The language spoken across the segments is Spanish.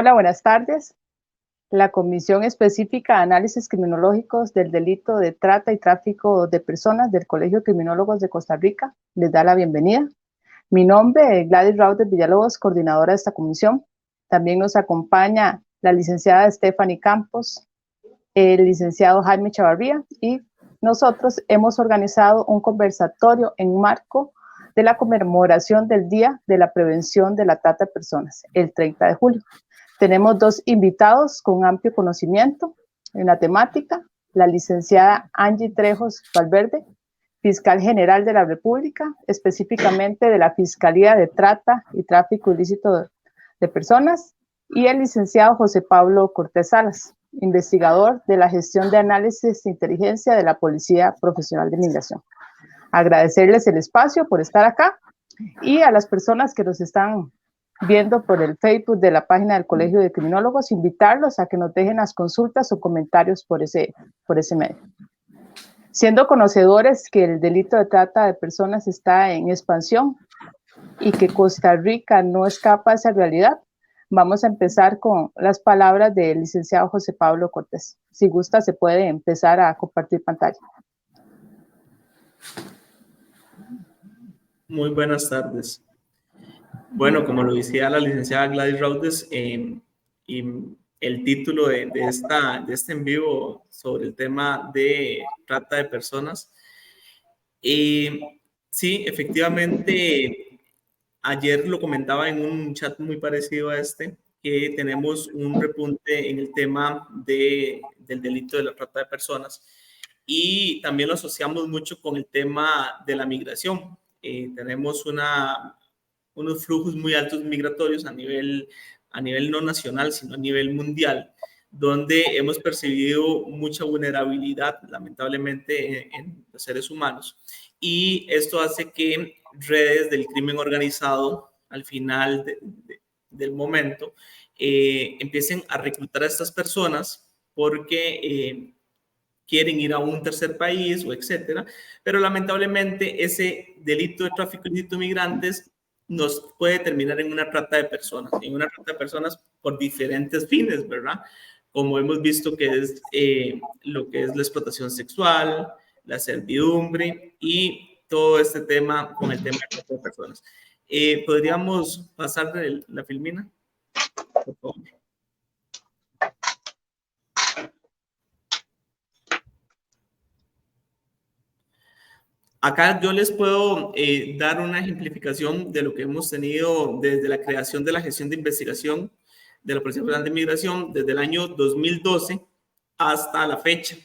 Hola, buenas tardes. La Comisión Específica de Análisis Criminológicos del Delito de Trata y Tráfico de Personas del Colegio de Criminólogos de Costa Rica les da la bienvenida. Mi nombre es Gladys Raudes Villalobos, coordinadora de esta comisión. También nos acompaña la licenciada Stephanie Campos, el licenciado Jaime Chavarría, y nosotros hemos organizado un conversatorio en marco de la conmemoración del Día de la Prevención de la Trata de Personas, el 30 de julio. Tenemos dos invitados con amplio conocimiento en la temática, la licenciada Angie Trejos Valverde, fiscal general de la República, específicamente de la Fiscalía de Trata y Tráfico Ilícito de Personas, y el licenciado José Pablo Cortés Salas, investigador de la gestión de análisis de inteligencia de la Policía Profesional de Migración. Agradecerles el espacio por estar acá y a las personas que nos están viendo por el Facebook de la página del Colegio de Criminólogos, invitarlos a que nos dejen las consultas o comentarios por ese medio. Siendo conocedores que el delito de trata de personas está en expansión y que Costa Rica no escapa a esa realidad, vamos a empezar con las palabras del licenciado José Pablo Cortés. Si gusta, se puede empezar a compartir pantalla. Muy buenas tardes. Bueno, como lo decía la licenciada Gladys Raudes, y el título de este en vivo sobre el tema de trata de personas. Sí, efectivamente, ayer lo comentaba en un chat muy parecido a este, que tenemos un repunte en el tema del delito de la trata de personas y también lo asociamos mucho con el tema de la migración. Tenemos unos flujos muy altos migratorios a nivel no nacional, sino a nivel mundial, donde hemos percibido mucha vulnerabilidad, lamentablemente, en los seres humanos. Y esto hace que redes del crimen organizado, al final del momento, empiecen a reclutar a estas personas porque quieren ir a un tercer país o etcétera, pero lamentablemente ese delito de tráfico ilícito de migrantes nos puede terminar en una trata de personas por diferentes fines, ¿verdad? Como hemos visto que es lo que es la explotación sexual, la servidumbre y todo este tema con el tema de trata de personas. ¿Podríamos pasar de la filmina? Por favor. Acá yo les puedo dar una ejemplificación de lo que hemos tenido desde la creación de la gestión de investigación de la Policía Federal de Migración desde el año 2012 hasta la fecha,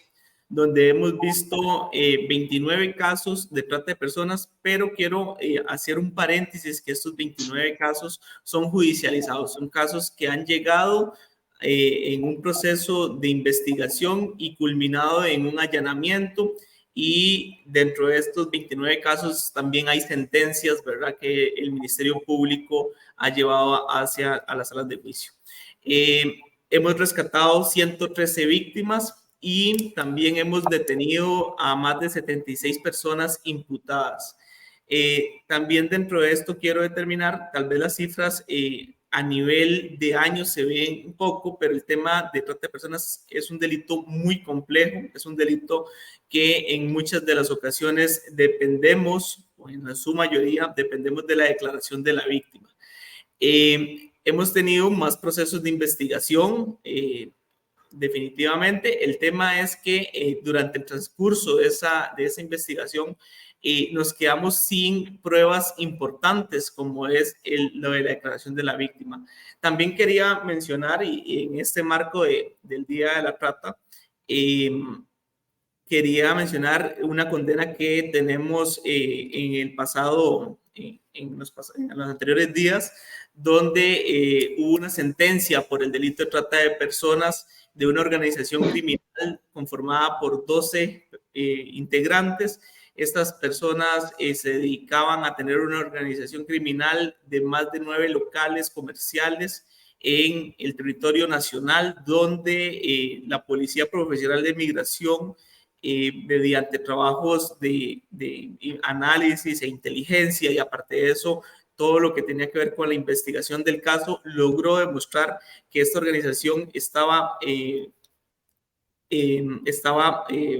donde hemos visto 29 casos de trata de personas, pero quiero hacer un paréntesis que estos 29 casos son judicializados, son casos que han llegado en un proceso de investigación y culminado en un allanamiento. Y dentro de estos 29 casos también hay sentencias, ¿verdad?, que el Ministerio Público ha llevado a las salas de juicio. Hemos rescatado 113 víctimas y también hemos detenido a más de 76 personas imputadas. También dentro de esto quiero determinar, tal vez las cifras a nivel de años se ven un poco, pero el tema de trata de personas es un delito muy complejo, es un delito que en muchas de las ocasiones dependemos, o en su mayoría, dependemos de la declaración de la víctima. Hemos tenido más procesos de investigación, definitivamente. El tema es que durante el transcurso de esa investigación nos quedamos sin pruebas importantes como es lo de la declaración de la víctima. También quería mencionar, y en este marco del Día de la Trata, quería mencionar una condena que tenemos en el pasado, en los anteriores días, donde hubo una sentencia por el delito de trata de personas de una organización criminal conformada por 12 integrantes. Estas personas se dedicaban a tener una organización criminal de más de 9 locales comerciales en el territorio nacional, donde la Policía Profesional de Migración, mediante trabajos de análisis e inteligencia, y aparte de eso, todo lo que tenía que ver con la investigación del caso, logró demostrar que esta organización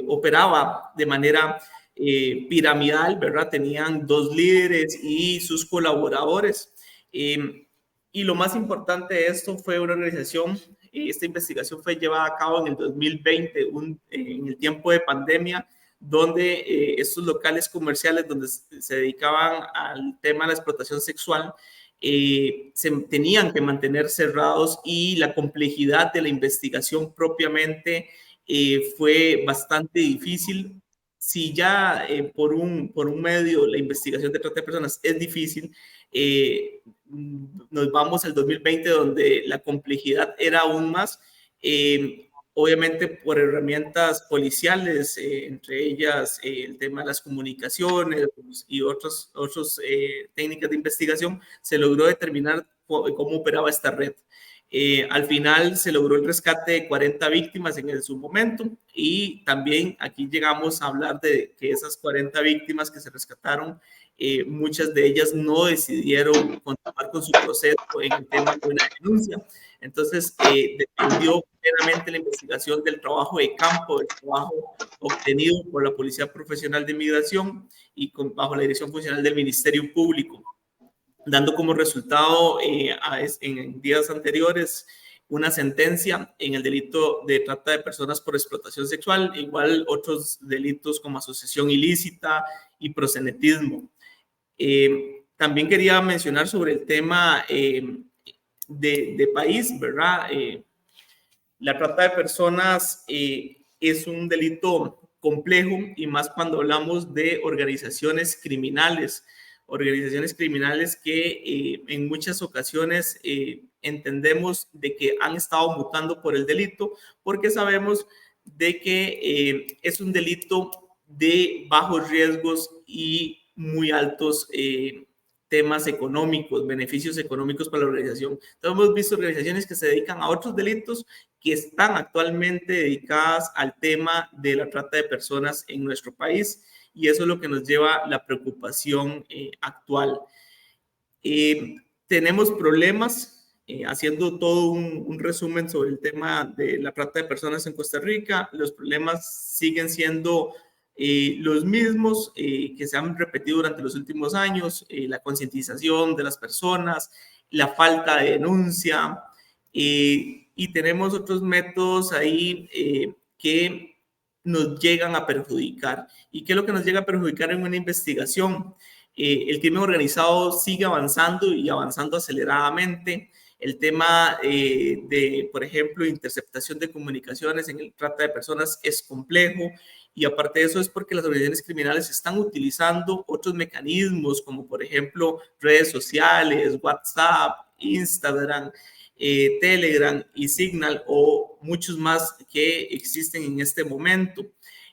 operaba de manera piramidal, ¿verdad? Tenían 2 líderes y sus colaboradores. Y lo más importante de esto fue una organización, esta investigación fue llevada a cabo en el 2020, en el tiempo de pandemia, donde estos locales comerciales donde se dedicaban al tema de la explotación sexual, se tenían que mantener cerrados y la complejidad de la investigación propiamente fue bastante difícil. Si ya por un medio la investigación de trata de personas es difícil, nos vamos al 2020 donde la complejidad era aún más, obviamente por herramientas policiales, entre ellas el tema de las comunicaciones y otras técnicas de investigación, se logró determinar cómo operaba esta red. Al final se logró el rescate de 40 víctimas en su momento y también aquí llegamos a hablar de que esas 40 víctimas que se rescataron, muchas de ellas no decidieron continuar con su proceso en el tema de una denuncia. Entonces, dependió plenamente la investigación del trabajo de campo, del trabajo obtenido por la Policía Profesional de Migración y bajo la dirección funcional del Ministerio Público, dando como resultado en días anteriores una sentencia en el delito de trata de personas por explotación sexual, igual otros delitos como asociación ilícita y proxenetismo. También quería mencionar sobre el tema de país, ¿verdad? La trata de personas es un delito complejo y más cuando hablamos de organizaciones criminales que en muchas ocasiones entendemos de que han estado mutando por el delito porque sabemos de que es un delito de bajos riesgos y muy altos temas económicos, beneficios económicos para la organización. Entonces hemos visto organizaciones que se dedican a otros delitos que están actualmente dedicadas al tema de la trata de personas en nuestro país y eso es lo que nos lleva a la preocupación actual. Tenemos problemas, haciendo todo un resumen sobre el tema de la trata de personas en Costa Rica, los problemas siguen siendo los mismos que se han repetido durante los últimos años, la concientización de las personas, la falta de denuncia, y tenemos otros métodos ahí que nos llegan a perjudicar. ¿Y qué es lo que nos llega a perjudicar en una investigación? El crimen organizado sigue avanzando y avanzando aceleradamente. El tema de, por ejemplo, interceptación de comunicaciones en el trata de personas es complejo y aparte de eso es porque las organizaciones criminales están utilizando otros mecanismos como, por ejemplo, redes sociales, WhatsApp, Instagram, Telegram y Signal o muchos más que existen en este momento.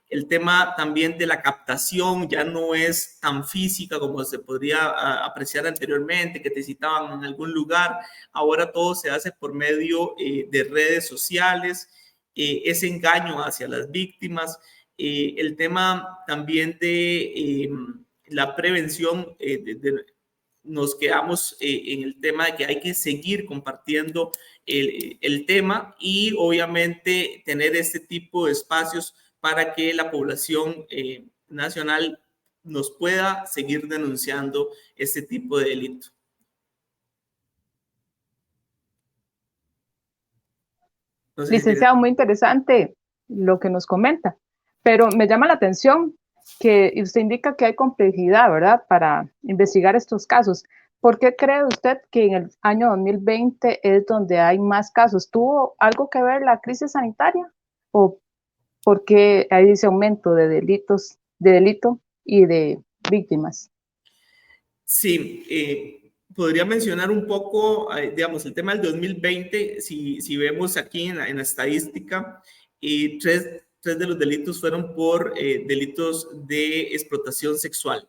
El tema también de la captación ya no es tan física como se podría apreciar anteriormente, que te citaban en algún lugar. Ahora todo se hace por medio de redes sociales, ese engaño hacia las víctimas, el tema también de la prevención, nos quedamos en el tema de que hay que seguir compartiendo el tema y obviamente tener este tipo de espacios para que la población nacional nos pueda seguir denunciando este tipo de delito. No sé Licenciado, muy interesante lo que nos comenta, pero me llama la atención que usted indica que hay complejidad, ¿verdad?, para investigar estos casos. ¿Por qué cree usted que en el año 2020 es donde hay más casos? ¿Tuvo algo que ver la crisis sanitaria? ¿O por qué hay ese aumento de delitos, de delito y de víctimas? Sí, podría mencionar un poco, digamos, el tema del 2020, si vemos aquí en la estadística, tres de los delitos fueron por delitos de explotación sexual.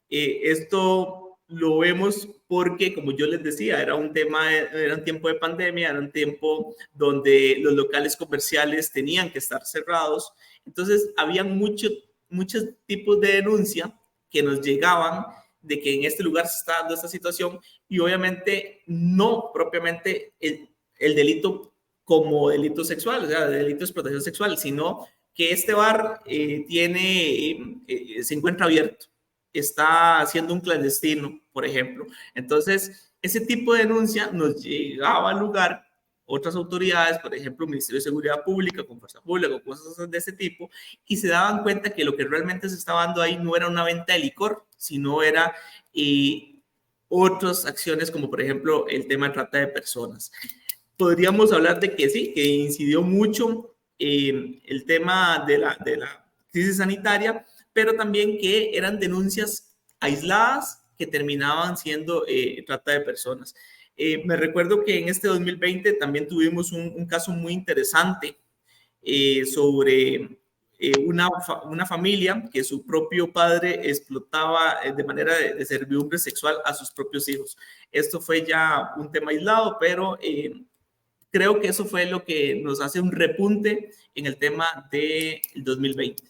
Esto lo vemos porque, como yo les decía, era un tiempo de pandemia, era un tiempo donde los locales comerciales tenían que estar cerrados. Entonces, había muchos tipos de denuncia que nos llegaban de que en este lugar se está dando esta situación y obviamente no propiamente el delito como delito sexual, o sea, delito de explotación sexual, sino que este bar se encuentra abierto, está siendo un clandestino, por ejemplo. Entonces, ese tipo de denuncia nos llegaba al lugar otras autoridades, por ejemplo, el Ministerio de Seguridad Pública, con Fuerza Pública, o cosas de ese tipo, y se daban cuenta que lo que realmente se estaba dando ahí no era una venta de licor, sino era otras acciones, como por ejemplo el tema de trata de personas. Podríamos hablar de que sí, que incidió mucho el tema de la crisis sanitaria, pero también que eran denuncias aisladas que terminaban siendo trata de personas. Me recuerdo que en este 2020 también tuvimos un caso muy interesante sobre una familia que su propio padre explotaba de manera de servidumbre sexual a sus propios hijos. Esto fue ya un tema aislado, pero creo que eso fue lo que nos hace un repunte en el tema del 2020.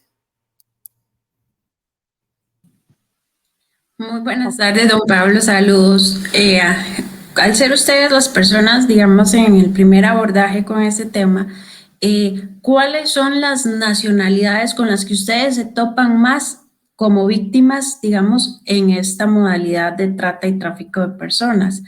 Muy buenas tardes, don Pablo. Saludos. Al ser ustedes las personas, digamos, en el primer abordaje con este tema, ¿cuáles son las nacionalidades con las que ustedes se topan más como víctimas, digamos, en esta modalidad de trata y tráfico de personas?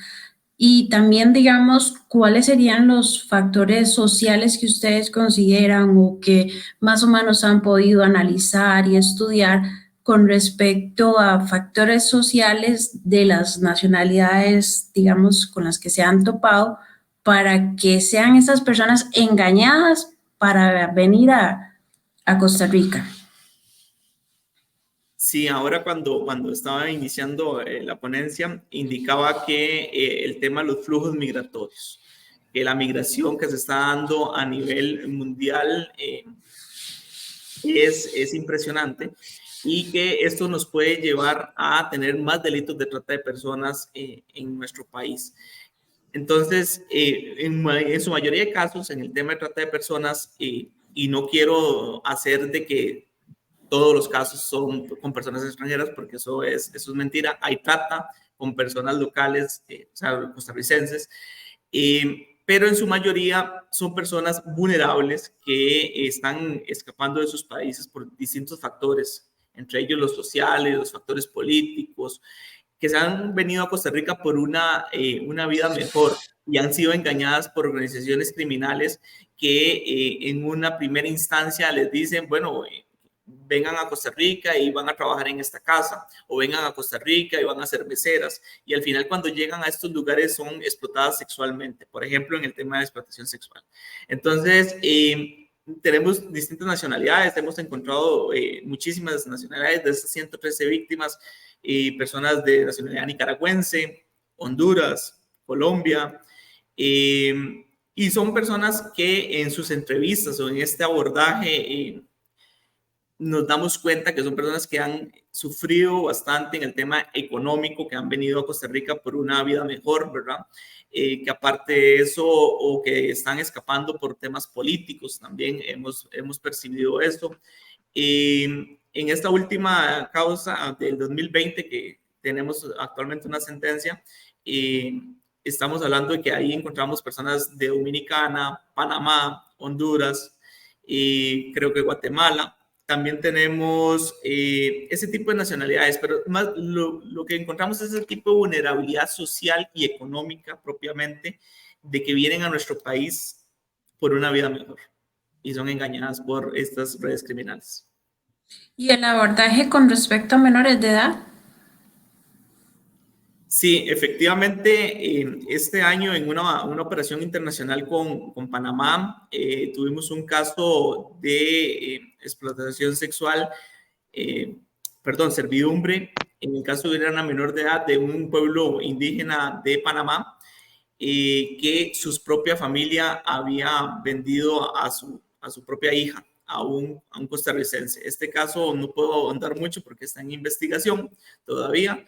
Y también, digamos, ¿cuáles serían los factores sociales que ustedes consideran o que más o menos han podido analizar y estudiar con respecto a factores sociales de las nacionalidades, digamos, con las que se han topado para que sean esas personas engañadas para venir a Costa Rica? Sí, ahora cuando estaba iniciando la ponencia, indicaba que el tema de los flujos migratorios, que la migración que se está dando a nivel mundial es impresionante y que esto nos puede llevar a tener más delitos de trata de personas en nuestro país. Entonces, en su mayoría de casos, en el tema de trata de personas, y no quiero hacer de que todos los casos son con personas extranjeras, porque eso es mentira. Hay trata con personas locales, o sea, costarricenses, pero en su mayoría son personas vulnerables que están escapando de sus países por distintos factores, entre ellos los sociales, los factores políticos, que se han venido a Costa Rica por una vida mejor y han sido engañadas por organizaciones criminales que en una primera instancia les dicen, bueno, vengan a Costa Rica y van a trabajar en esta casa, o vengan a Costa Rica y van a ser meseras, y al final cuando llegan a estos lugares son explotadas sexualmente, por ejemplo, en el tema de explotación sexual. Entonces, tenemos distintas nacionalidades, hemos encontrado muchísimas nacionalidades de estas 113 víctimas, personas de nacionalidad nicaragüense, Honduras, Colombia, y son personas que en sus entrevistas o en este abordaje nos damos cuenta que son personas que han sufrido bastante en el tema económico, que han venido a Costa Rica por una vida mejor, ¿verdad? Que aparte de eso, o que están escapando por temas políticos, también hemos percibido esto. En esta última causa del 2020, que tenemos actualmente una sentencia, estamos hablando de que ahí encontramos personas de Dominicana, Panamá, Honduras, y creo que Guatemala. También tenemos ese tipo de nacionalidades, pero más lo que encontramos es ese tipo de vulnerabilidad social y económica propiamente de que vienen a nuestro país por una vida mejor y son engañadas por estas redes criminales. ¿Y el abordaje con respecto a menores de edad? Sí, efectivamente, este año en una operación internacional con Panamá, tuvimos un caso de explotación sexual, servidumbre, en el caso de una menor de edad de un pueblo indígena de Panamá, que su propia familia había vendido a su propia hija, a un costarricense. Este caso no puedo ahondar mucho porque está en investigación todavía,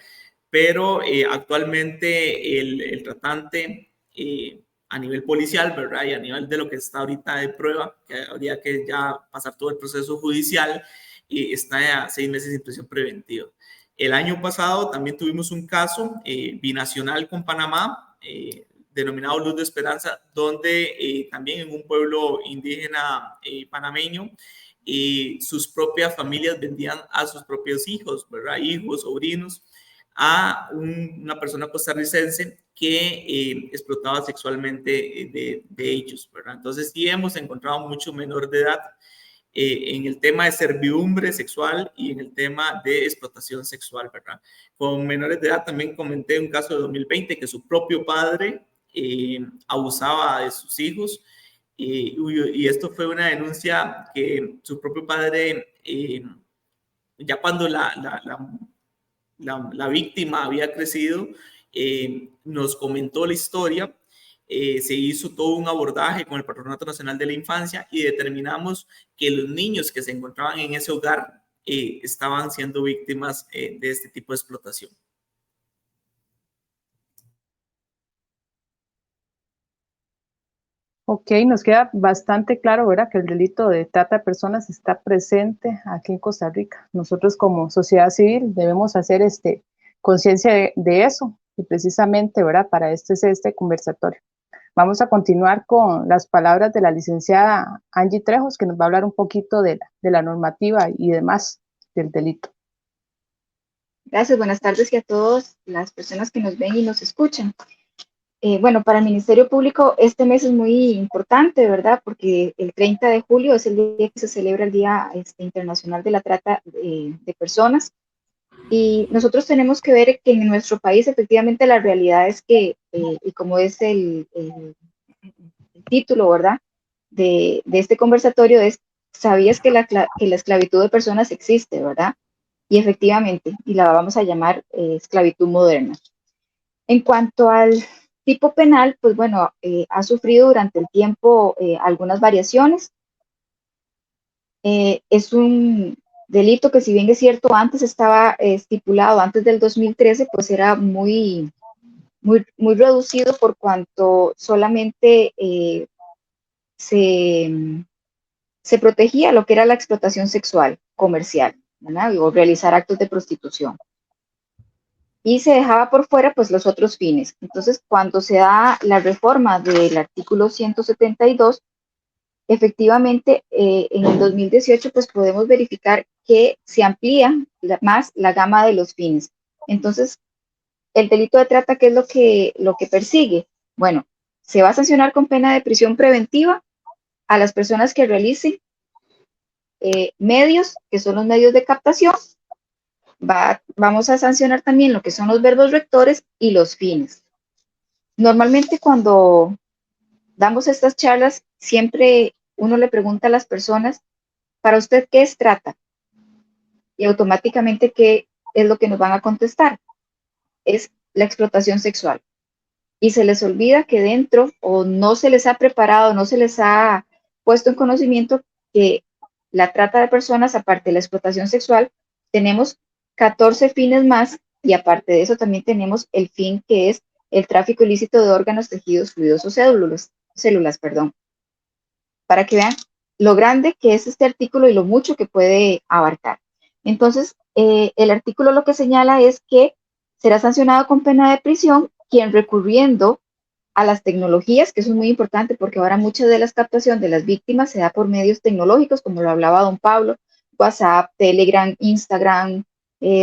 pero actualmente el tratante a nivel policial, ¿verdad? Y a nivel de lo que está ahorita de prueba, que habría que ya pasar todo el proceso judicial, está a 6 meses de prisión preventiva. El año pasado también tuvimos un caso binacional con Panamá, denominado Luz de Esperanza, donde también en un pueblo indígena panameño, sus propias familias vendían a sus propios hijos, ¿verdad? Hijos, sobrinos, a una persona costarricense que explotaba sexualmente de ellos, ¿verdad? Entonces sí hemos encontrado mucho menor de edad en el tema de servidumbre sexual y en el tema de explotación sexual, ¿verdad? Con menores de edad también comenté un caso de 2020 que su propio padre abusaba de sus hijos y esto fue una denuncia que su propio padre, ya cuando la víctima había crecido, nos comentó la historia, se hizo todo un abordaje con el Patronato Nacional de la Infancia y determinamos que los niños que se encontraban en ese hogar estaban siendo víctimas de este tipo de explotación. Ok, nos queda bastante claro, ¿verdad?, que el delito de trata de personas está presente aquí en Costa Rica. Nosotros como sociedad civil debemos hacer conciencia de eso y precisamente, ¿verdad?, para este es este conversatorio. Vamos a continuar con las palabras de la licenciada Angie Trejos, que nos va a hablar un poquito de la normativa y demás del delito. Gracias, buenas tardes y a todas las personas que nos ven y nos escuchan. Bueno, para el Ministerio Público este mes es muy importante, ¿verdad? Porque el 30 de julio es el día que se celebra el Día Internacional de la Trata de Personas. Y nosotros tenemos que ver que en nuestro país efectivamente la realidad es que, y como es el título, ¿verdad?, de este conversatorio es, ¿sabías que la esclavitud de personas existe, ¿verdad? Y efectivamente, y la vamos a llamar esclavitud moderna. En cuanto al tipo penal, pues bueno, ha sufrido durante el tiempo algunas variaciones. Es un delito que, si bien es cierto, antes estaba estipulado, antes del 2013, pues era muy reducido por cuanto solamente se protegía lo que era la explotación sexual comercial, ¿verdad?, o realizar actos de prostitución. Y se dejaba por fuera pues los otros fines. Entonces, cuando se da la reforma del artículo 172, efectivamente en el 2018 pues podemos verificar que se amplía más la gama de los fines. Entonces, el delito de trata, ¿qué es lo que persigue? Bueno, se va a sancionar con pena de prisión preventiva a las personas que realicen medios, que son los medios de captación. Vamos a sancionar también lo que son los verbos rectores y los fines. Normalmente cuando damos estas charlas, siempre uno le pregunta a las personas, ¿para usted qué es trata? Y automáticamente, ¿qué es lo que nos van a contestar? Es la explotación sexual. Y se les olvida que dentro, o no se les ha preparado, no se les ha puesto en conocimiento que la trata de personas, aparte de la explotación sexual, tenemos 14 fines más, y aparte de eso también tenemos el fin que es el tráfico ilícito de órganos, tejidos, fluidos o células, para que vean lo grande que es este artículo y lo mucho que puede abarcar. Entonces, el artículo lo que señala es que será sancionado con pena de prisión quien, recurriendo a las tecnologías, que eso es muy importante porque ahora mucha de la captación de las víctimas se da por medios tecnológicos, como lo hablaba don Pablo, WhatsApp, Telegram, Instagram,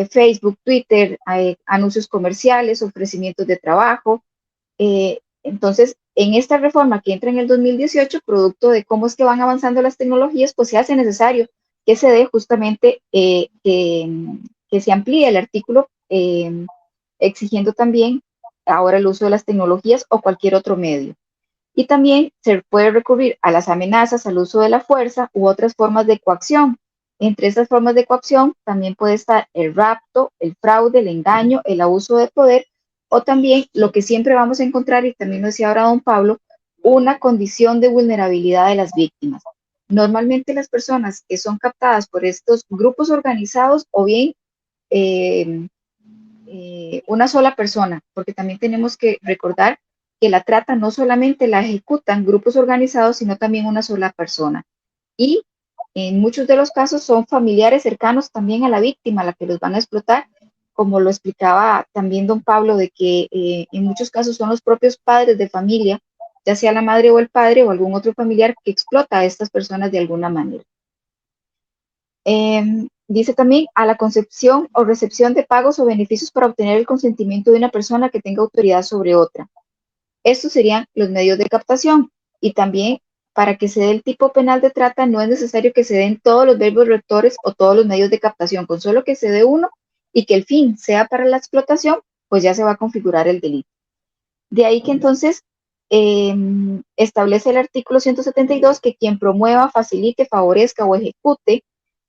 Facebook, Twitter, anuncios comerciales, ofrecimientos de trabajo. Entonces, en esta reforma que entra en el 2018, producto de cómo es que van avanzando las tecnologías, pues se hace necesario que se dé justamente que se amplíe el artículo, exigiendo también ahora el uso de las tecnologías o cualquier otro medio. Y también se puede recurrir a las amenazas, al uso de la fuerza u otras formas de coacción. Entre esas formas de coacción también puede estar el rapto, el fraude, el engaño, el abuso de poder, o también lo que siempre vamos a encontrar, y también lo decía ahora don Pablo, una condición de vulnerabilidad de las víctimas. Normalmente las personas que son captadas por estos grupos organizados, o bien una sola persona, porque también tenemos que recordar que la trata no solamente la ejecutan grupos organizados, sino también una sola persona. Y en muchos de los casos son familiares cercanos también a la víctima, a la que los van a explotar, como lo explicaba también don Pablo, de que en muchos casos son los propios padres de familia, ya sea la madre o el padre o algún otro familiar que explota a estas personas de alguna manera. Dice también a la concepción o recepción de pagos o beneficios para obtener el consentimiento de una persona que tenga autoridad sobre otra. Estos serían los medios de captación. Y también para que se dé el tipo penal de trata no es necesario que se den todos los verbos rectores o todos los medios de captación, con solo que se dé uno y que el fin sea para la explotación, pues ya se va a configurar el delito. De ahí que entonces establece el artículo 172 que quien promueva, facilite, favorezca o ejecute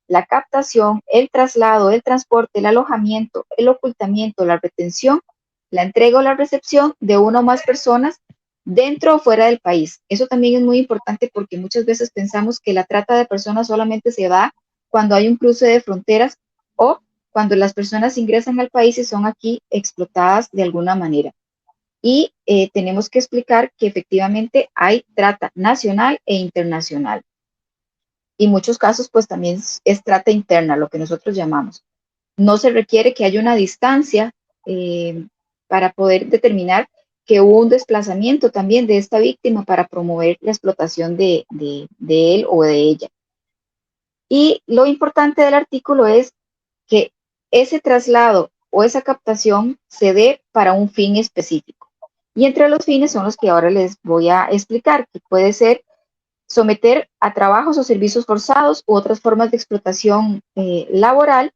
la captación, el traslado, el transporte, el alojamiento, el ocultamiento, la retención, la entrega o la recepción de una o más personas dentro o fuera del país. Eso también es muy importante porque muchas veces pensamos que la trata de personas solamente se da cuando hay un cruce de fronteras o cuando las personas ingresan al país y son aquí explotadas de alguna manera. Y tenemos que explicar que efectivamente hay trata nacional e internacional. Y muchos casos pues también es trata interna, lo que nosotros llamamos. No se requiere que haya una distancia para poder determinar que hubo un desplazamiento también de esta víctima para promover la explotación de él o de ella. Y lo importante del artículo es que ese traslado o esa captación se dé para un fin específico. Y entre los fines son los que ahora les voy a explicar, que puede ser someter a trabajos o servicios forzados u otras formas de explotación laboral,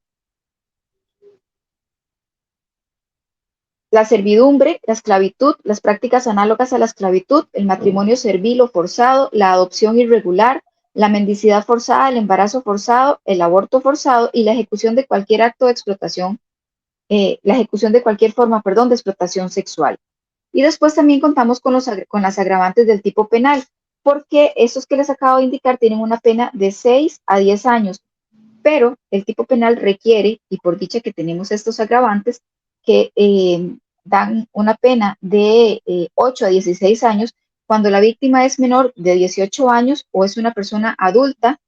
la servidumbre, la esclavitud, las prácticas análogas a la esclavitud, el matrimonio servil o forzado, la adopción irregular, la mendicidad forzada, el embarazo forzado, el aborto forzado y la ejecución de cualquier acto de explotación, la ejecución de cualquier forma, de explotación sexual. Y después también contamos con las agravantes del tipo penal, porque estos que les acabo de indicar tienen una pena de 6 a 10 años, pero el tipo penal requiere, y por dicha que tenemos estos agravantes, que dan una pena de 8 a 16 años cuando la víctima es menor de 18 años o es una persona adulta,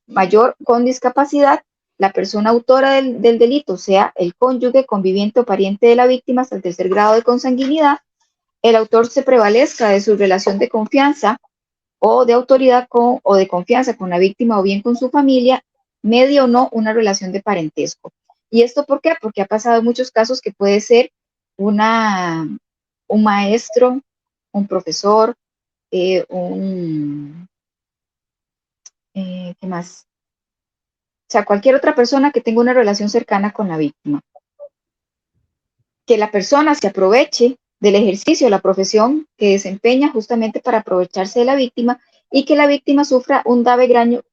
mayor con discapacidad, la persona autora del delito sea el cónyuge, conviviente o pariente de la víctima hasta el tercer grado de consanguinidad, el autor se prevalezca de su relación de confianza o de autoridad o de confianza con la víctima o bien con su familia, medie o no una relación de parentesco. ¿Y esto por qué? Porque ha pasado en muchos casos que puede ser un maestro, un profesor, ¿qué más? O sea, cualquier otra persona que tenga una relación cercana con la víctima. Que la persona se aproveche del ejercicio de la profesión que desempeña justamente para aprovecharse de la víctima y que la víctima sufra un grave daño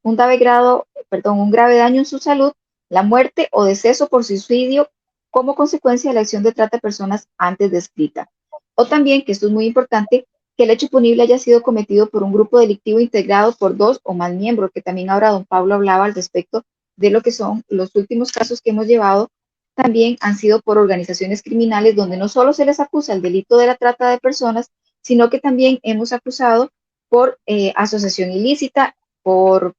en su salud, la muerte o deceso por suicidio como consecuencia de la acción de trata de personas antes descrita. O también, que esto es muy importante, que el hecho punible haya sido cometido por un grupo delictivo integrado por 2 o más miembros, que también ahora don Pablo hablaba al respecto de lo que son los últimos casos que hemos llevado, también han sido por organizaciones criminales donde no solo se les acusa el delito de la trata de personas, sino que también hemos acusado por asociación ilícita, por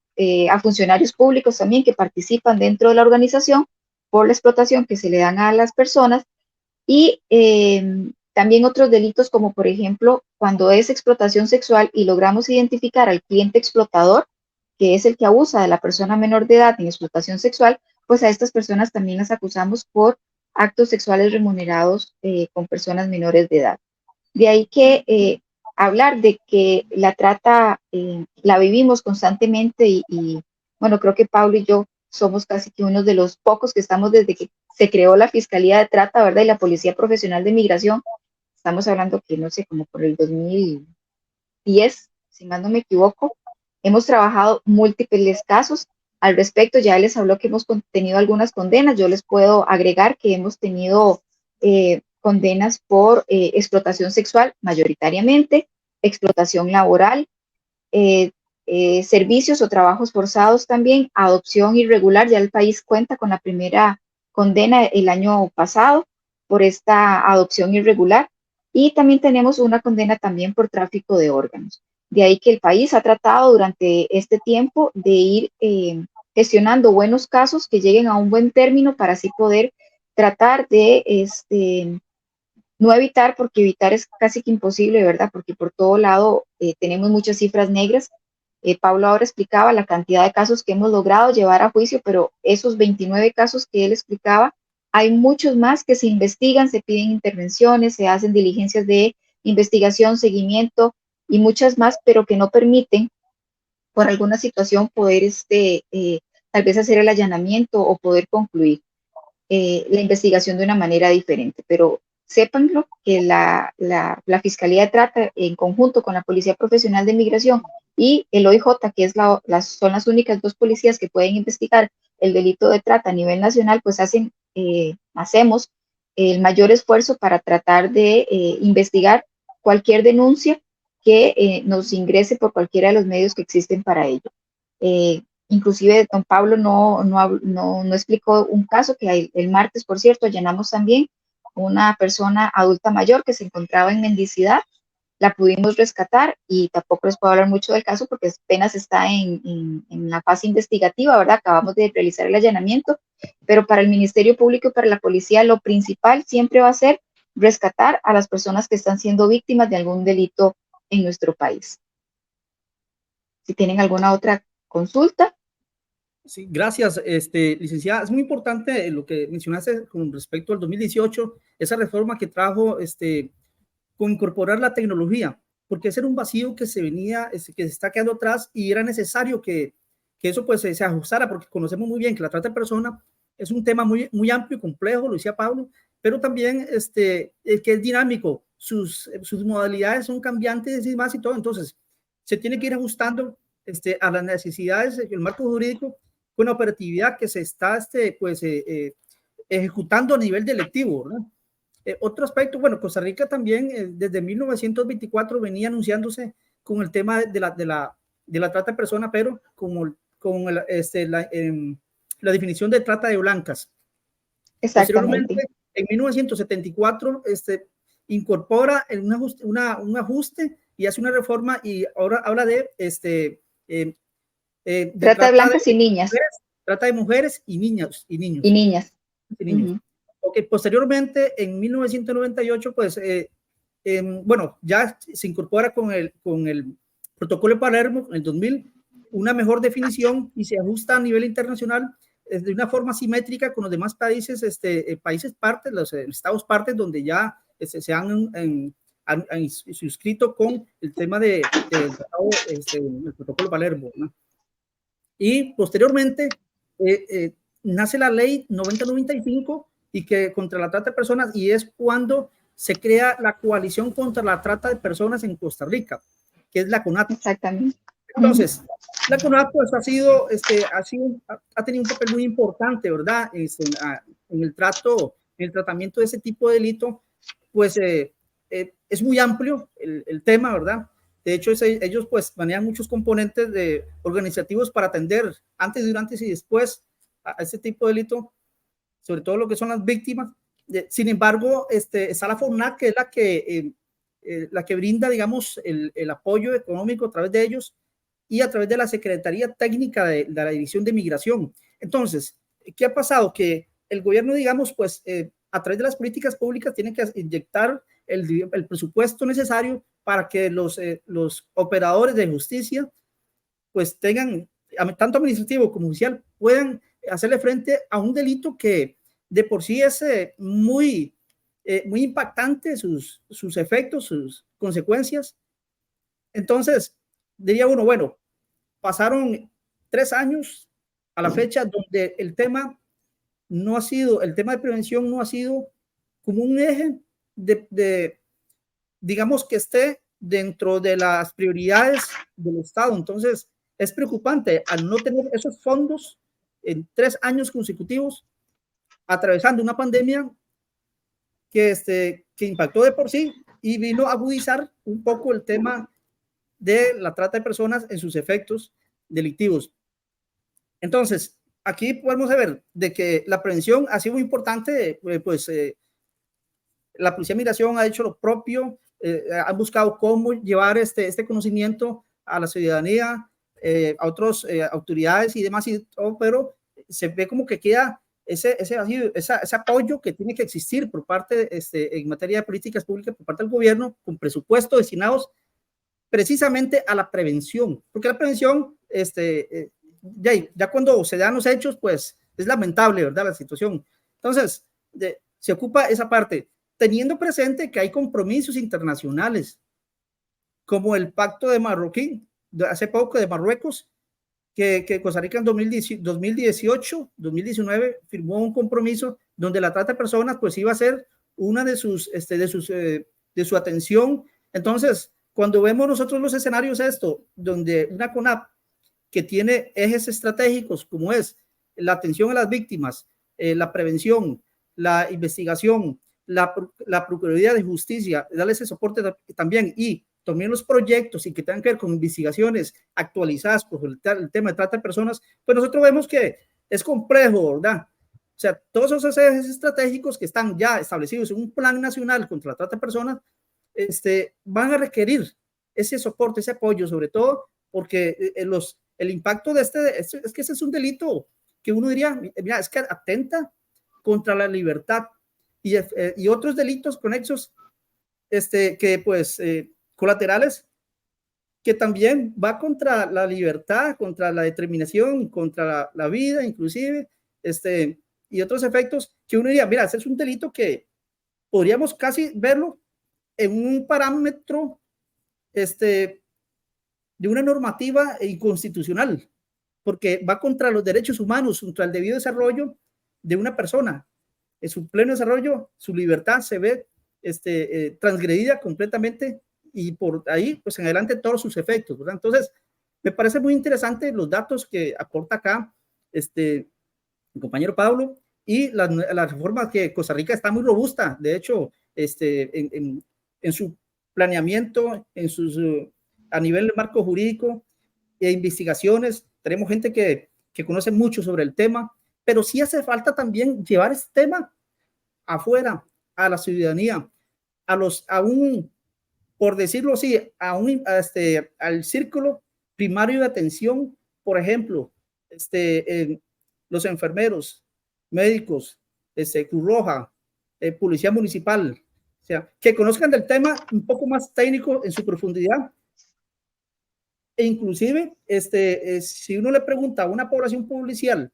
a funcionarios públicos también que participan dentro de la organización, por la explotación que se le dan a las personas y también otros delitos como por ejemplo cuando es explotación sexual y logramos identificar al cliente explotador, que es el que abusa de la persona menor de edad en explotación sexual, pues a estas personas también las acusamos por actos sexuales remunerados con personas menores de edad. De ahí que hablar de que la trata la vivimos constantemente y bueno, creo que Pablo y yo somos casi que uno de los pocos que estamos desde que se creó la Fiscalía de Trata, ¿verdad? Y la Policía Profesional de Migración. Estamos hablando que, no sé, como por el 2010, si mal no me equivoco. Hemos trabajado múltiples casos al respecto. Ya les habló que hemos tenido algunas condenas. Yo les puedo agregar que hemos tenido condenas por explotación sexual mayoritariamente, explotación laboral, servicios o trabajos forzados también, adopción irregular. Ya el país cuenta con la primera condena el año pasado por esta adopción irregular y también tenemos una condena también por tráfico de órganos. De ahí que el país ha tratado durante este tiempo de ir gestionando buenos casos que lleguen a un buen término para así poder tratar de no evitar, porque evitar es casi que imposible, ¿verdad? Porque por todo lado tenemos muchas cifras negras. Pablo ahora explicaba la cantidad de casos que hemos logrado llevar a juicio, pero esos 29 casos que él explicaba, hay muchos más que se investigan, se piden intervenciones, se hacen diligencias de investigación, seguimiento y muchas más, pero que no permiten por alguna situación poder tal vez hacer el allanamiento o poder concluir la investigación de una manera diferente. Pero sépanlo que la Fiscalía de Trata, en conjunto con la Policía Profesional de Migración y el OIJ, que es son las únicas dos policías que pueden investigar el delito de trata a nivel nacional, pues hacemos el mayor esfuerzo para tratar de investigar cualquier denuncia que nos ingrese por cualquiera de los medios que existen para ello. Inclusive don Pablo no explicó un caso que el martes, por cierto, allanamos también una persona adulta mayor que se encontraba en mendicidad, la pudimos rescatar y tampoco les puedo hablar mucho del caso porque apenas está en la fase investigativa, ¿verdad? Acabamos de realizar el allanamiento, pero para el Ministerio Público y para la policía lo principal siempre va a ser rescatar a las personas que están siendo víctimas de algún delito en nuestro país. Si tienen alguna otra consulta. Sí, gracias, licenciada. Es muy importante lo que mencionaste con respecto al 2018, esa reforma que trajo con incorporar la tecnología, porque ese era un vacío que se venía, que se está quedando atrás y era necesario que eso pues se ajustara, porque conocemos muy bien que la trata de personas es un tema muy, muy amplio y complejo, lo decía Pablo, pero también que es dinámico, sus modalidades son cambiantes y más y todo, entonces se tiene que ir ajustando a las necesidades del marco jurídico con la operatividad que se está ejecutando a nivel delictivo, ¿verdad? Otro aspecto, bueno, Costa Rica también desde 1924 venía anunciándose con el tema de la trata de personas, pero con la definición de trata de blancas. Posteriormente, en 1974, incorpora un ajuste y hace una reforma y ahora habla de trata de blancas y niñas. Trata de mujeres y niños. Y niñas. Uh-huh. Okay, posteriormente, en 1998, pues, bueno, ya se incorpora con el protocolo de Palermo, en el 2000, una mejor definición y se ajusta a nivel internacional de una forma simétrica con los demás países, países partes, los estados partes, donde ya se han suscrito con el tema del protocolo de Palermo, ¿no? Y posteriormente nace la ley 9095 y que contra la trata de personas, y es cuando se crea la coalición contra la trata de personas en Costa Rica, que es la CONATO. Exactamente. Entonces, la CONATO pues, ha tenido un papel muy importante, ¿verdad? En el tratamiento de ese tipo de delito, pues es muy amplio el tema, ¿verdad? De hecho, ellos pues manejan muchos componentes organizativos para atender antes, durante y después a este tipo de delito, sobre todo lo que son las víctimas. Sin embargo, está la FONAC, que es la que brinda, digamos, el apoyo económico a través de ellos y a través de la Secretaría Técnica de la División de Migración. Entonces, ¿qué ha pasado? Que el gobierno, digamos, pues a través de las políticas públicas tiene que inyectar el presupuesto necesario para que los operadores de justicia pues tengan, tanto administrativo como judicial, puedan hacerle frente a un delito que de por sí es muy impactante, sus efectos, sus consecuencias. Entonces, diría uno, bueno, pasaron 3 años a la fecha donde el tema de prevención no ha sido como un eje digamos que esté dentro de las prioridades del Estado. Entonces, es preocupante al no tener esos fondos en 3 años consecutivos, atravesando una pandemia que impactó de por sí y vino a agudizar un poco el tema de la trata de personas en sus efectos delictivos. Entonces, aquí podemos ver de que la prevención ha sido muy importante, la Policía de Migración ha hecho lo propio, ha buscado cómo llevar este conocimiento a la ciudadanía, a otras autoridades y demás, pero se ve como que queda ese apoyo que tiene que existir por parte, en materia de políticas públicas por parte del gobierno, con presupuestos destinados precisamente a la prevención, porque la prevención, ya cuando se dan los hechos, pues es lamentable, ¿verdad? La situación. Entonces, se ocupa esa parte, teniendo presente que hay compromisos internacionales, como el Pacto de Marroquín, hace poco de Marruecos, que Costa Rica en 2018, 2019 firmó un compromiso donde la trata de personas pues iba a ser una de su atención. Entonces, cuando vemos nosotros los escenarios donde una CONAP que tiene ejes estratégicos como es la atención a las víctimas, la prevención, la investigación, la Procuraduría de Justicia, darle ese soporte también, y también los proyectos y que tengan que ver con investigaciones actualizadas por el tema de trata de personas, pues nosotros vemos que es complejo, ¿verdad? O sea, todos esos ejes estratégicos que están ya establecidos en un plan nacional contra la trata de personas, van a requerir ese soporte, ese apoyo, sobre todo porque el impacto de es que ese es un delito que uno diría, mira, es que atenta contra la libertad, y otros delitos conexos, que pues colaterales, que también va contra la libertad, contra la determinación, contra la vida, inclusive, y otros efectos que uno diría, mira, ese es un delito que podríamos casi verlo en un parámetro de una normativa inconstitucional, porque va contra los derechos humanos, contra el debido desarrollo de una persona. En su pleno desarrollo, su libertad se ve transgredida completamente, y por ahí, pues en adelante, todos sus efectos, ¿verdad? Entonces, me parece muy interesante los datos que aporta acá el compañero Pablo, y la reforma que Costa Rica está muy robusta, de hecho, en su planeamiento, a nivel de marco jurídico e investigaciones. Tenemos gente que conoce mucho sobre el tema, pero sí hace falta también llevar este tema afuera, a la ciudadanía, por decirlo así, al círculo primario de atención, por ejemplo, los enfermeros, médicos, Cruz Roja, policía municipal, o sea, que conozcan del tema un poco más técnico en su profundidad. E inclusive, si uno le pregunta a una población policial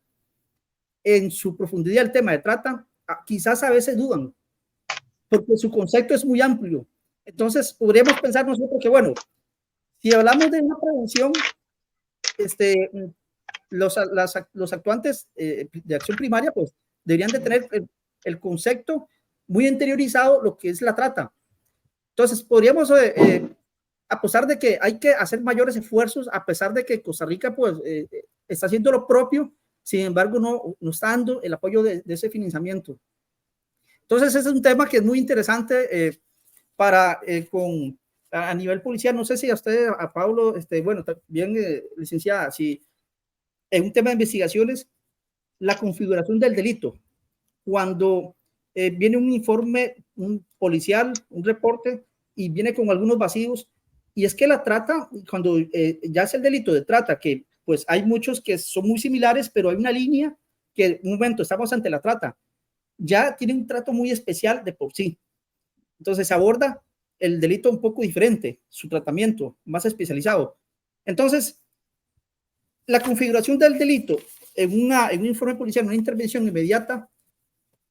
en su profundidad el tema de trata, quizás a veces dudan, porque su concepto es muy amplio. Entonces, podríamos pensar nosotros que, bueno, si hablamos de una prevención, los actuantes de acción primaria, pues, deberían de tener el concepto muy interiorizado, lo que es la trata. Entonces, podríamos apostar de que hay que hacer mayores esfuerzos, a pesar de que Costa Rica, pues, está haciendo lo propio, sin embargo, no está dando el apoyo de ese financiamiento. Entonces, ese es un tema que es muy interesante a nivel policial. No sé si a usted, a Pablo, bueno, también, licenciada, si en un tema de investigaciones, la configuración del delito, cuando viene un informe, un policial, un reporte, y viene con algunos vacíos, y es que la trata, cuando ya es el delito de trata, que pues hay muchos que son muy similares, pero hay una línea que en un momento estamos ante la trata, ya tiene un trato muy especial de por sí. Entonces se aborda el delito un poco diferente, su tratamiento más especializado. Entonces, la configuración del delito en un informe policial, una intervención inmediata,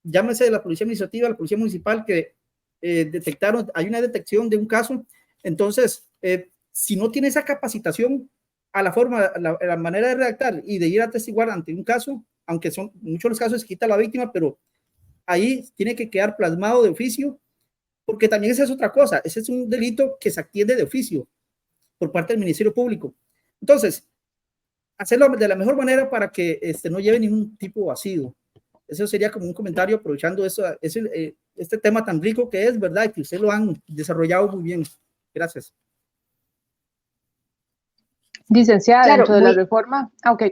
llámese de la policía administrativa, la policía municipal, que detectaron, hay una detección de un caso. Entonces, si no tiene esa capacitación a la manera de redactar y de ir a testiguar ante un caso, aunque son muchos los casos se quita la víctima, pero ahí tiene que quedar plasmado de oficio, porque también esa es otra cosa, ese es un delito que se atiende de oficio por parte del Ministerio Público. Entonces, hacerlo de la mejor manera para que no lleve ningún tipo de vacío. Eso sería como un comentario, aprovechando este tema tan rico que es, ¿verdad? Y que ustedes lo han desarrollado muy bien. Gracias. Licenciada, Claro, dentro de la reforma. Ok.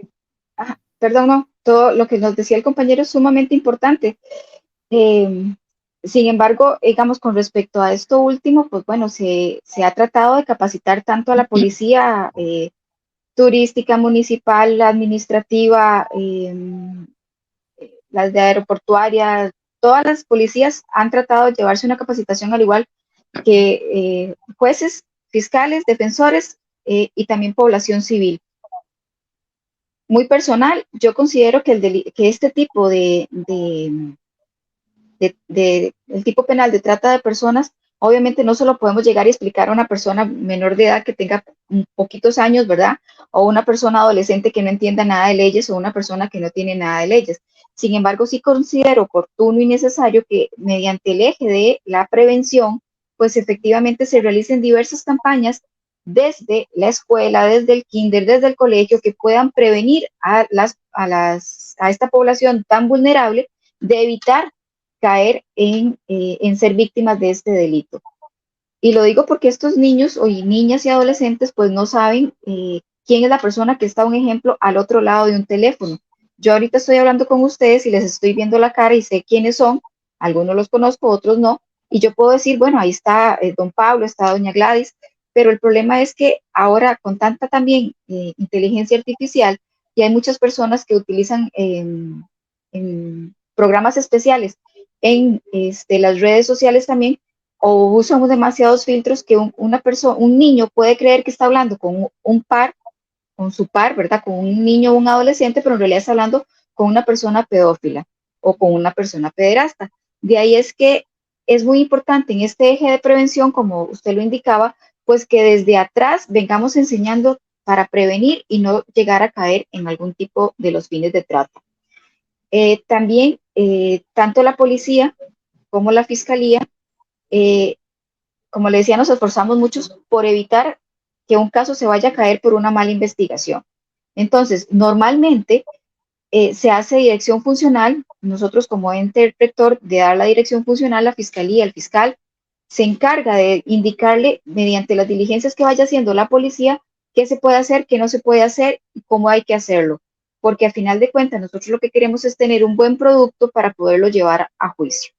Perdón, no, todo lo que nos decía el compañero es sumamente importante. Sin embargo, digamos, con respecto a esto último, pues bueno, se ha tratado de capacitar tanto a la policía turística, municipal, administrativa, las de aeroportuaria, todas las policías han tratado de llevarse una capacitación al igual que jueces, fiscales, defensores y también población civil. Muy personal, yo considero que, que este tipo el tipo penal de trata de personas, obviamente no se lo podemos llegar y explicar a una persona menor de edad que tenga poquitos años, ¿verdad? O una persona adolescente que no entienda nada de leyes o una persona que no tiene nada de leyes. Sin embargo, sí considero oportuno y necesario que mediante el eje de la prevención, pues efectivamente se realicen diversas campañas desde la escuela, desde el kinder, desde el colegio, que puedan prevenir a esta población tan vulnerable de evitar caer en ser víctimas de este delito. Y lo digo porque estos niños o niñas y adolescentes pues no saben quién es la persona que está, un ejemplo, al otro lado de un teléfono. Yo ahorita estoy hablando con ustedes y les estoy viendo la cara y sé quiénes son, algunos los conozco, otros no, y yo puedo decir, bueno, ahí está don Pablo, está doña Gladys, pero el problema es que ahora con tanta también inteligencia artificial, y hay muchas personas que utilizan programas especiales en las redes sociales también, o usamos demasiados filtros que un niño puede creer que está hablando con con su par, ¿verdad? Con un niño o un adolescente, pero en realidad está hablando con una persona pedófila o con una persona pederasta. De ahí es que es muy importante en este eje de prevención, como usted lo indicaba, pues que desde atrás vengamos enseñando para prevenir y no llegar a caer en algún tipo de los fines de trata. También, tanto la policía como la fiscalía, como le decía, nos esforzamos muchos por evitar que un caso se vaya a caer por una mala investigación. Entonces, normalmente se hace dirección funcional, nosotros como ente rector de dar la dirección funcional, la fiscalía, el fiscal, se encarga de indicarle mediante las diligencias que vaya haciendo la policía qué se puede hacer, qué no se puede hacer y cómo hay que hacerlo. Porque al final de cuentas, nosotros lo que queremos es tener un buen producto para poderlo llevar a juicio.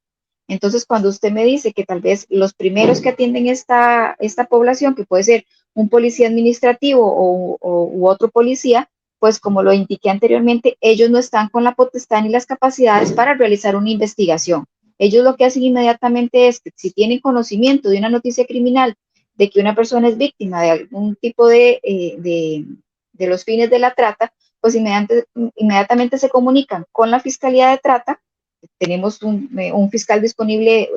Entonces, cuando usted me dice que tal vez los primeros que atienden esta población, que puede ser un policía administrativo u otro policía, pues como lo indiqué anteriormente, ellos no están con la potestad ni las capacidades para realizar una investigación. Ellos lo que hacen inmediatamente es que si tienen conocimiento de una noticia criminal, de que una persona es víctima de algún tipo de los fines de la trata, pues inmediatamente se comunican con la Fiscalía de Trata. Tenemos un fiscal disponible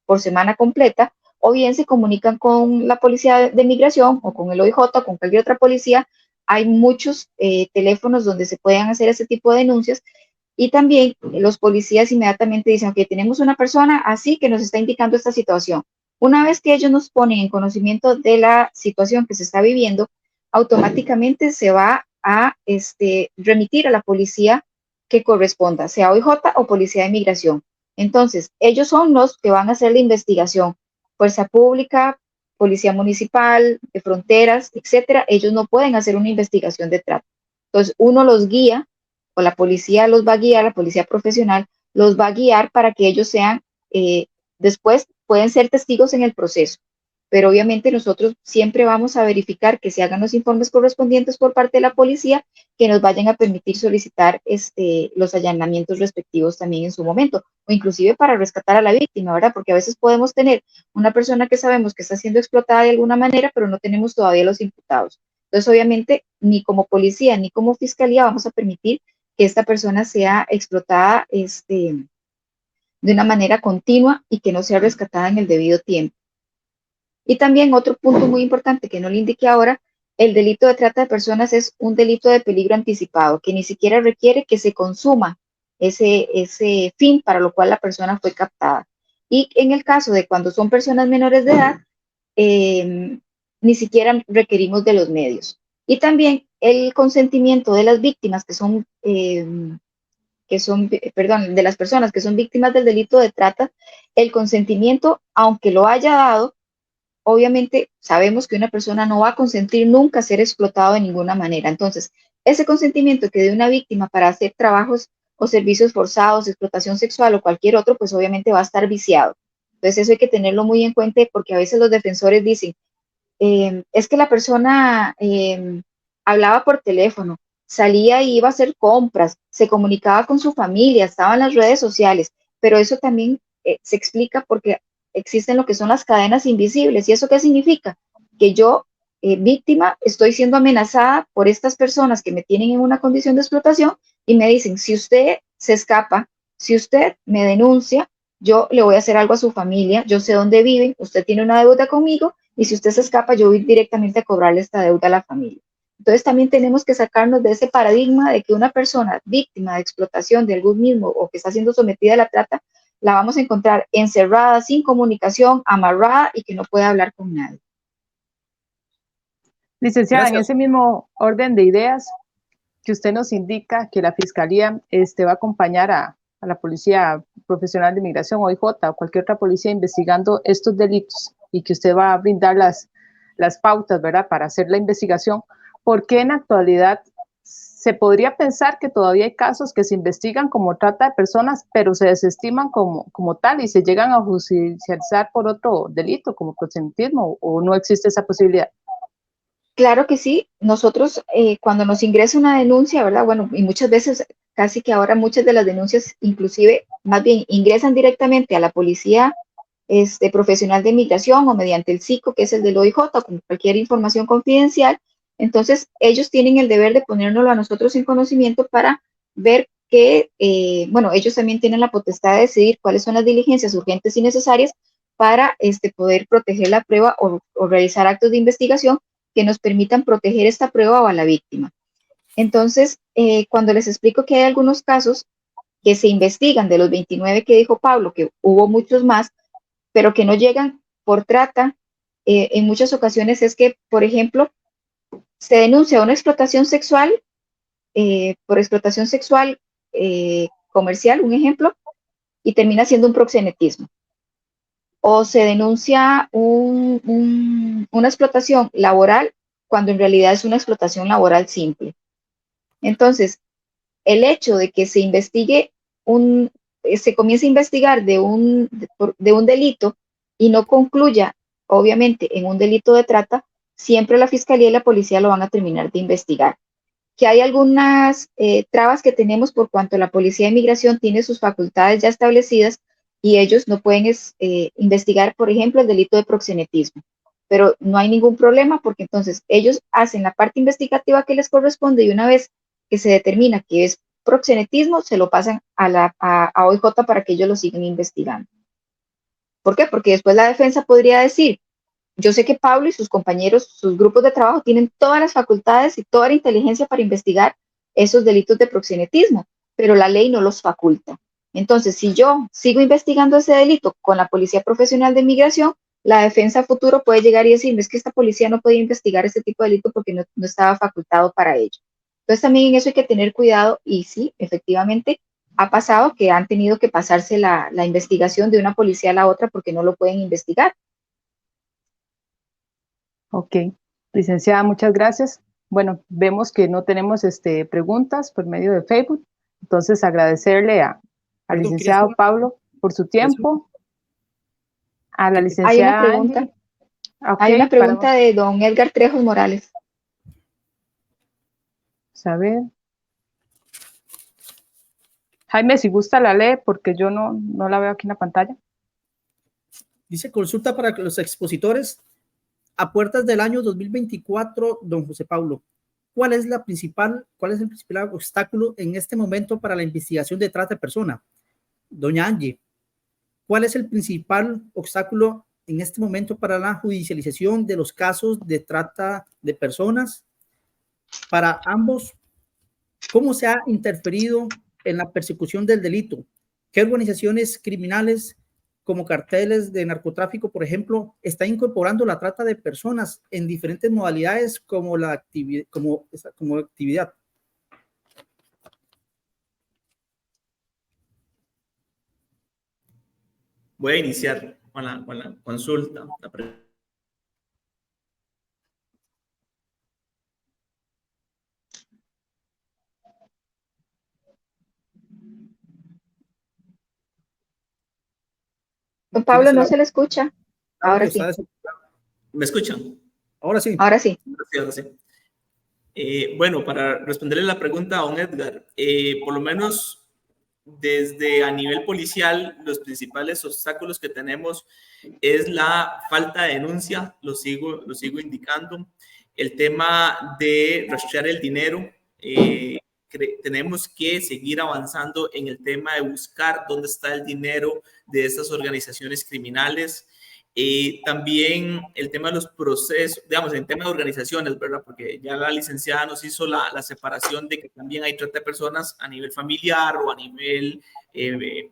por semana completa, o bien se comunican con la Policía de Migración o con el OIJ o con cualquier otra policía. Hay muchos teléfonos donde se pueden hacer ese tipo de denuncias, y también los policías inmediatamente dicen, ok, tenemos una persona así que nos está indicando esta situación. Una vez que ellos nos ponen en conocimiento de la situación que se está viviendo, automáticamente se va a remitir a la policía que corresponda, sea OIJ o Policía de Migración. Entonces, ellos son los que van a hacer la investigación. Fuerza Pública, Policía Municipal, de Fronteras, etcétera, ellos no pueden hacer una investigación de trata. Entonces, uno los guía, o la policía los va a guiar, la policía profesional los va a guiar para que ellos sean, después pueden ser testigos en el proceso. Pero obviamente nosotros siempre vamos a verificar que se hagan los informes correspondientes por parte de la policía, que nos vayan a permitir solicitar los allanamientos respectivos también en su momento, o inclusive para rescatar a la víctima, ¿verdad? Porque a veces podemos tener una persona que sabemos que está siendo explotada de alguna manera, pero no tenemos todavía los imputados. Entonces, obviamente, ni como policía ni como fiscalía vamos a permitir que esta persona sea explotada de una manera continua y que no sea rescatada en el debido tiempo. Y también otro punto muy importante que no le indiqué ahora, el delito de trata de personas es un delito de peligro anticipado, que ni siquiera requiere que se consuma ese fin para lo cual la persona fue captada. Y en el caso de cuando son personas menores de edad, ni siquiera requerimos de los medios. Y también el consentimiento de las víctimas perdón, de las personas que son víctimas del delito de trata, el consentimiento, aunque lo haya dado, obviamente sabemos que una persona no va a consentir nunca ser explotado de ninguna manera. Entonces, ese consentimiento que dé una víctima para hacer trabajos o servicios forzados, explotación sexual o cualquier otro, pues obviamente va a estar viciado. Entonces, eso hay que tenerlo muy en cuenta, porque a veces los defensores dicen, es que la persona hablaba por teléfono. salía y iba a hacer compras, se comunicaba con su familia, estaba en las redes sociales, pero eso también se explica porque existen lo que son las cadenas invisibles. ¿Y eso qué significa? Que yo, víctima, estoy siendo amenazada por estas personas que me tienen en una condición de explotación y me dicen, si usted se escapa, si usted me denuncia, yo le voy a hacer algo a su familia, yo sé dónde viven, usted tiene una deuda conmigo y si usted se escapa, yo voy directamente a cobrarle esta deuda a la familia. Entonces también tenemos que sacarnos de ese paradigma de que una persona víctima de explotación de algún mismo o que está siendo sometida a la trata, la vamos a encontrar encerrada, sin comunicación, amarrada y que no puede hablar con nadie. Licenciada, Gracias. en ese mismo orden de ideas que usted nos indica que la Fiscalía va a acompañar a la Policía Profesional de Migración, OIJ, o cualquier otra policía investigando estos delitos y que usted va a brindar las pautas, ¿verdad?, para hacer la investigación, ¿por qué en la actualidad se podría pensar que todavía hay casos que se investigan como trata de personas, pero se desestiman como tal y se llegan a judicializar por otro delito, como proxenetismo, o no existe esa posibilidad? Claro que sí, nosotros cuando nos ingresa una denuncia, ¿verdad? Bueno, y muchas veces, casi que ahora muchas de las denuncias, inclusive, más bien ingresan directamente a la Policía Profesional de Migración o mediante el SICO, que es el del OIJ, con cualquier información confidencial. Entonces, ellos tienen el deber de ponérnoslo a nosotros en conocimiento para ver que, bueno, ellos también tienen la potestad de decidir cuáles son las diligencias urgentes y necesarias para poder proteger la prueba o realizar actos de investigación que nos permitan proteger esta prueba o a la víctima. Entonces, cuando les explico que hay algunos casos que se investigan, de los 29 que dijo Pablo, que hubo muchos más, pero que no llegan por trata, en muchas ocasiones es que, por ejemplo, se denuncia una explotación sexual, por explotación sexual comercial, un ejemplo, y termina siendo un proxenetismo. O se denuncia una explotación laboral cuando en realidad es una explotación laboral simple. Entonces, el hecho de que se investigue se comience a investigar de un delito y no concluya, obviamente, en un delito de trata, siempre la Fiscalía y la Policía lo van a terminar de investigar. Que hay algunas trabas que tenemos por cuanto la Policía de Migración tiene sus facultades ya establecidas y ellos no pueden investigar, por ejemplo, el delito de proxenetismo. Pero no hay ningún problema porque entonces ellos hacen la parte investigativa que les corresponde y una vez que se determina que es proxenetismo, se lo pasan a OIJ para que ellos lo sigan investigando. ¿Por qué? Porque después la defensa podría decir, yo sé que Pablo y sus compañeros, sus grupos de trabajo tienen todas las facultades y toda la inteligencia para investigar esos delitos de proxenetismo, pero la ley no los faculta. Entonces, si yo sigo investigando ese delito con la Policía Profesional de Migración, la defensa a futuro puede llegar y decirme, es que esta policía no podía investigar ese tipo de delito porque no estaba facultado para ello. Entonces, también en eso hay que tener cuidado y sí, efectivamente, ha pasado que han tenido que pasarse la investigación de una policía a la otra porque no lo pueden investigar. Ok, licenciada, muchas gracias. Bueno, vemos que no tenemos preguntas por medio de Facebook, entonces agradecerle al Perdón, licenciado Pablo por su tiempo, a la Hay una licenciada pregunta. Ángel. Ok, Hay una pregunta de don Edgar Trejos Morales. Saber. Jaime, si gusta la lee porque yo no la veo aquí en la pantalla. Dice, consulta para los expositores a puertas del año 2024, don José Pablo. ¿Cuál es el principal obstáculo en este momento para la investigación de trata de personas? Doña Angie, ¿cuál es el principal obstáculo en este momento para la judicialización de los casos de trata de personas? Para ambos, ¿cómo se ha interferido en la persecución del delito? ¿Qué organizaciones criminales como carteles de narcotráfico, por ejemplo, están incorporando la trata de personas en diferentes modalidades como actividad? Voy a iniciar con la consulta. Don Pablo, no se le escucha. Ahora sí. ¿Me escuchan? Ahora sí. Ahora sí. Sí, ahora sí. Bueno, para responderle la pregunta a don Edgar, por lo menos desde a nivel policial, los principales obstáculos que tenemos es la falta de denuncia, lo sigo indicando, el tema de rastrear el dinero, tenemos que seguir avanzando en el tema de buscar dónde está el dinero de estas organizaciones criminales. También el tema de los procesos, digamos, en tema de organizaciones, ¿verdad? Porque ya la licenciada nos hizo la separación de que también hay trata de personas a nivel familiar o a nivel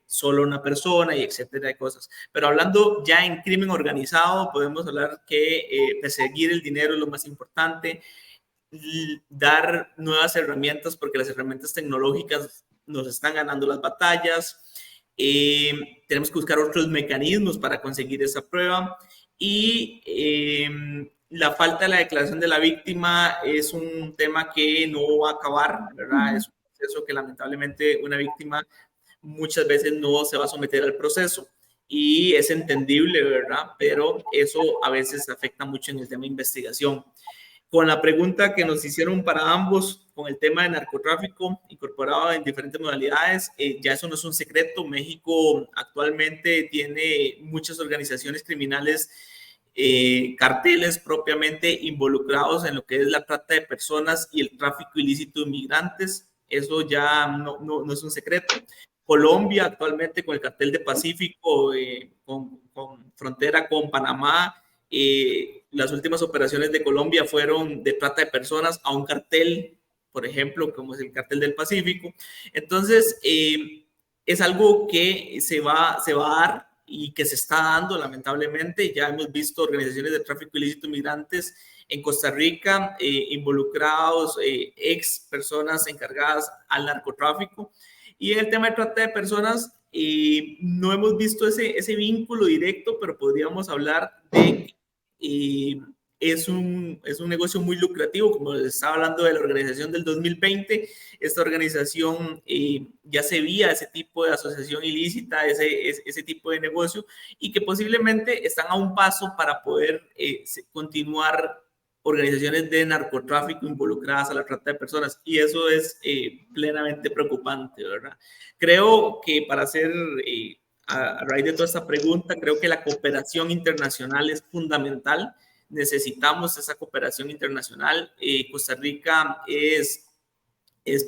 solo una persona y etcétera de cosas. Pero hablando ya en crimen organizado, podemos hablar que perseguir el dinero es lo más importante, dar nuevas herramientas, porque las herramientas tecnológicas nos están ganando las batallas. Tenemos que buscar otros mecanismos para conseguir esa prueba y la falta de la declaración de la víctima es un tema que no va a acabar, ¿verdad? Es un proceso que lamentablemente una víctima muchas veces no se va a someter al proceso y es entendible, ¿verdad? Pero eso a veces afecta mucho en el tema de investigación. Con la pregunta que nos hicieron para ambos, con el tema de narcotráfico incorporado en diferentes modalidades, ya eso no es un secreto. México actualmente tiene muchas organizaciones criminales, carteles propiamente involucrados en lo que es la trata de personas y el tráfico ilícito de inmigrantes. Eso ya no es un secreto. Colombia actualmente con el cartel de Pacífico, con frontera con Panamá, las últimas operaciones de Colombia fueron de trata de personas a un cartel, por ejemplo, como es el cartel del Pacífico. Entonces, es algo que se va a dar y que se está dando, lamentablemente. Ya hemos visto organizaciones de tráfico ilícito de migrantes en Costa Rica involucrados, ex personas encargadas al narcotráfico. Y en el tema de trata de personas, no hemos visto ese vínculo directo, pero podríamos hablar de es un negocio muy lucrativo, como les estaba hablando de la organización del 2020. Esta organización ya se veía ese tipo de asociación ilícita, ese tipo de negocio, y que posiblemente están a un paso para poder continuar organizaciones de narcotráfico involucradas a la trata de personas, y eso es plenamente preocupante, ¿verdad? Creo que para hacer... a raíz de toda esta pregunta, creo que la cooperación internacional es fundamental. Necesitamos esa cooperación internacional. Costa Rica es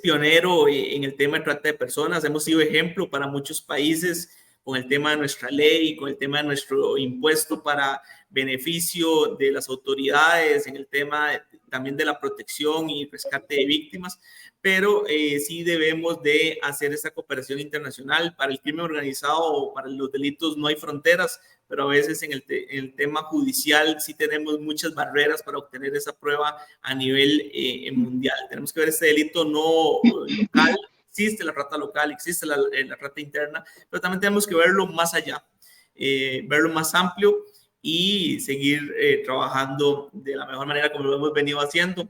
pionero en el tema de trata de personas. Hemos sido ejemplo para muchos países con el tema de nuestra ley, con el tema de nuestro impuesto para beneficio de las autoridades, en el tema también de la protección y rescate de víctimas, pero sí debemos de hacer esta cooperación internacional. Para el crimen organizado o para los delitos no hay fronteras, pero a veces en el tema judicial sí tenemos muchas barreras para obtener esa prueba a nivel mundial. Tenemos que ver este delito no local. Existe la trata local, existe la trata interna, pero también tenemos que verlo más allá, verlo más amplio y seguir trabajando de la mejor manera como lo hemos venido haciendo.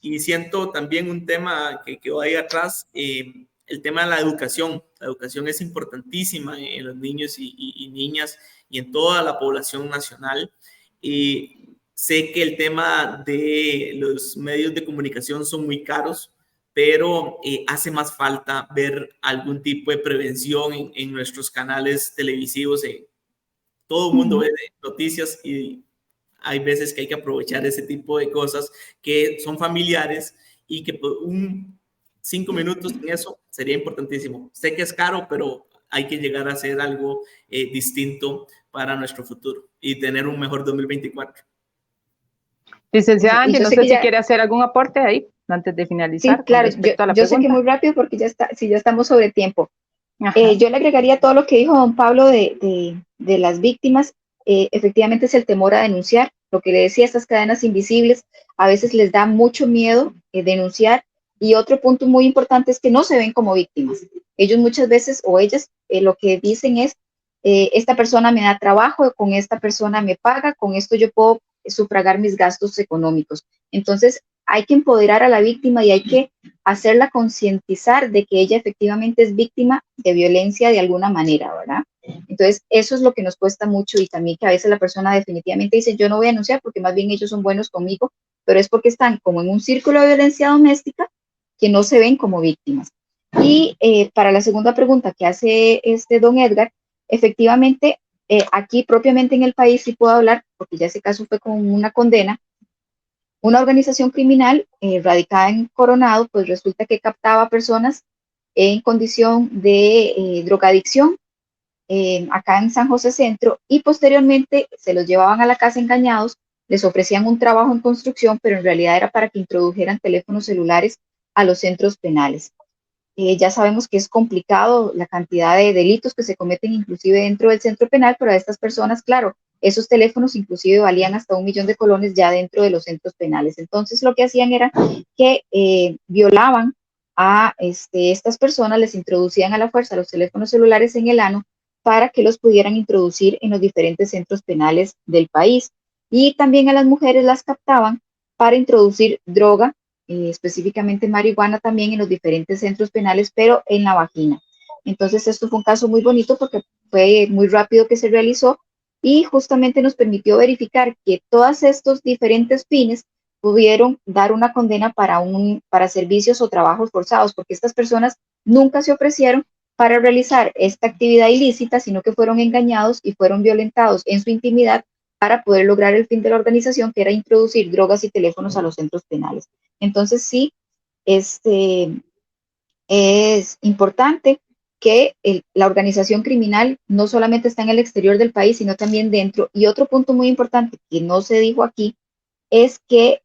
Y siento también un tema que quedó ahí atrás, el tema de la educación. La educación es importantísima en los niños y niñas y en toda la población nacional. Sé que el tema de los medios de comunicación son muy caros, pero hace más falta ver algún tipo de prevención en nuestros canales televisivos. Todo el mundo ve noticias y hay veces que hay que aprovechar ese tipo de cosas que son familiares y que por 5 minutos en eso sería importantísimo. Sé que es caro, pero hay que llegar a hacer algo distinto para nuestro futuro y tener un mejor 2024. Licenciada Angie, no sé si quiere hacer algún aporte ahí antes de finalizar. Sí, claro, yo sé que muy rápido porque ya estamos sobre tiempo. Yo le agregaría todo lo que dijo don Pablo de las víctimas. Efectivamente es el temor a denunciar. Lo que le decía, estas cadenas invisibles a veces les da mucho miedo denunciar. Y otro punto muy importante es que no se ven como víctimas. Ellos muchas veces, o ellas, lo que dicen es, esta persona me da trabajo, con esta persona me paga, con esto yo puedo sufragar mis gastos económicos. Entonces, hay que empoderar a la víctima y hay que hacerla concientizar de que ella efectivamente es víctima de violencia de alguna manera, ¿verdad? Entonces, eso es lo que nos cuesta mucho y también que a veces la persona definitivamente dice, yo no voy a denunciar porque más bien ellos son buenos conmigo pero es porque están como en un círculo de violencia doméstica que no se ven como víctimas. Y para la segunda pregunta que hace don Edgar, efectivamente, aquí propiamente en el país sí puedo hablar, porque ya ese caso fue con una condena. Una organización criminal radicada en Coronado, pues resulta que captaba personas en condición de drogadicción acá en San José Centro, y posteriormente se los llevaban a la casa engañados, les ofrecían un trabajo en construcción, pero en realidad era para que introdujeran teléfonos celulares a los centros penales. Ya sabemos que es complicado la cantidad de delitos que se cometen inclusive dentro del centro penal, pero a estas personas, claro, esos teléfonos inclusive valían hasta 1 millón de colones ya dentro de los centros penales. Entonces lo que hacían era que violaban a estas personas, les introducían a la fuerza los teléfonos celulares en el ano para que los pudieran introducir en los diferentes centros penales del país. Y también a las mujeres las captaban para introducir droga, específicamente marihuana también en los diferentes centros penales, pero en la vagina. Entonces esto fue un caso muy bonito porque fue muy rápido que se realizó y justamente nos permitió verificar que todos estos diferentes fines pudieron dar una condena para servicios o trabajos forzados, porque estas personas nunca se ofrecieron para realizar esta actividad ilícita, sino que fueron engañados y fueron violentados en su intimidad para poder lograr el fin de la organización, que era introducir drogas y teléfonos a los centros penales. Entonces sí, es importante que la organización criminal no solamente está en el exterior del país, sino también dentro. Y otro punto muy importante que no se dijo aquí es que,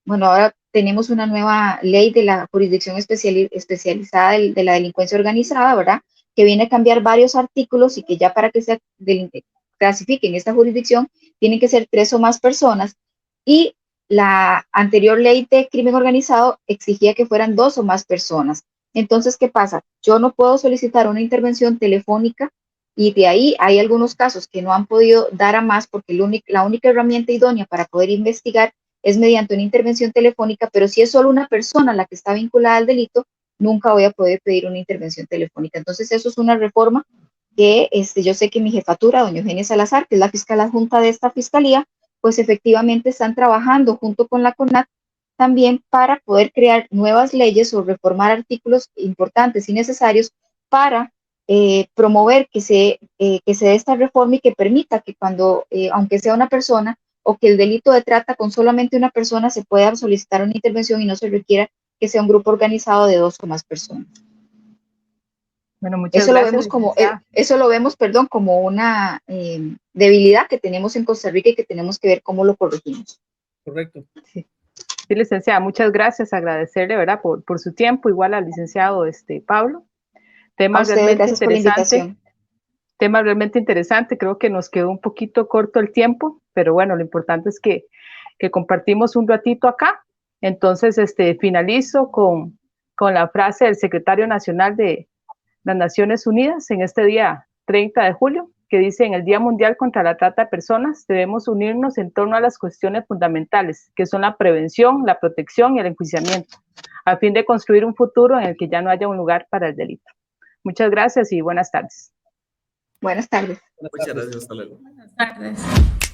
bueno, ahora tenemos una nueva ley de la jurisdicción especializada de la delincuencia organizada, ¿verdad? Que viene a cambiar varios artículos y que ya para que se clasifique en esta jurisdicción tienen que ser 3 o más personas, y la anterior ley de crimen organizado exigía que fueran 2 o más personas. Entonces, ¿qué pasa? Yo no puedo solicitar una intervención telefónica, y de ahí hay algunos casos que no han podido dar a más porque la única herramienta idónea para poder investigar es mediante una intervención telefónica, pero si es solo una persona la que está vinculada al delito, nunca voy a poder pedir una intervención telefónica. Entonces, eso es una reforma que yo sé que mi jefatura, doña Eugenia Salazar, que es la fiscal adjunta de esta fiscalía, pues efectivamente están trabajando junto con la CONAT también para poder crear nuevas leyes o reformar artículos importantes y necesarios para promover que se dé esta reforma y que permita que cuando, aunque sea una persona o que el delito de trata con solamente una persona, se pueda solicitar una intervención y no se requiera que sea un grupo organizado de 2 o más personas. Bueno, muchas eso gracias. Lo vemos, como una debilidad que tenemos en Costa Rica y que tenemos que ver cómo lo corregimos. Correcto. Sí, licenciada, muchas gracias. Agradecerle, ¿verdad?, por su tiempo, igual al licenciado Pablo. Tema realmente interesante. Tema realmente interesante. Creo que nos quedó un poquito corto el tiempo, pero bueno, lo importante es que compartimos un ratito acá. Entonces, finalizo con la frase del secretario nacional de las Naciones Unidas en este día 30 de julio, que dice: en el Día Mundial contra la Trata de Personas debemos unirnos en torno a las cuestiones fundamentales, que son la prevención, la protección y el enjuiciamiento, a fin de construir un futuro en el que ya no haya un lugar para el delito. Muchas gracias y buenas tardes. Buenas tardes. Muchas gracias, hasta luego. Buenas tardes.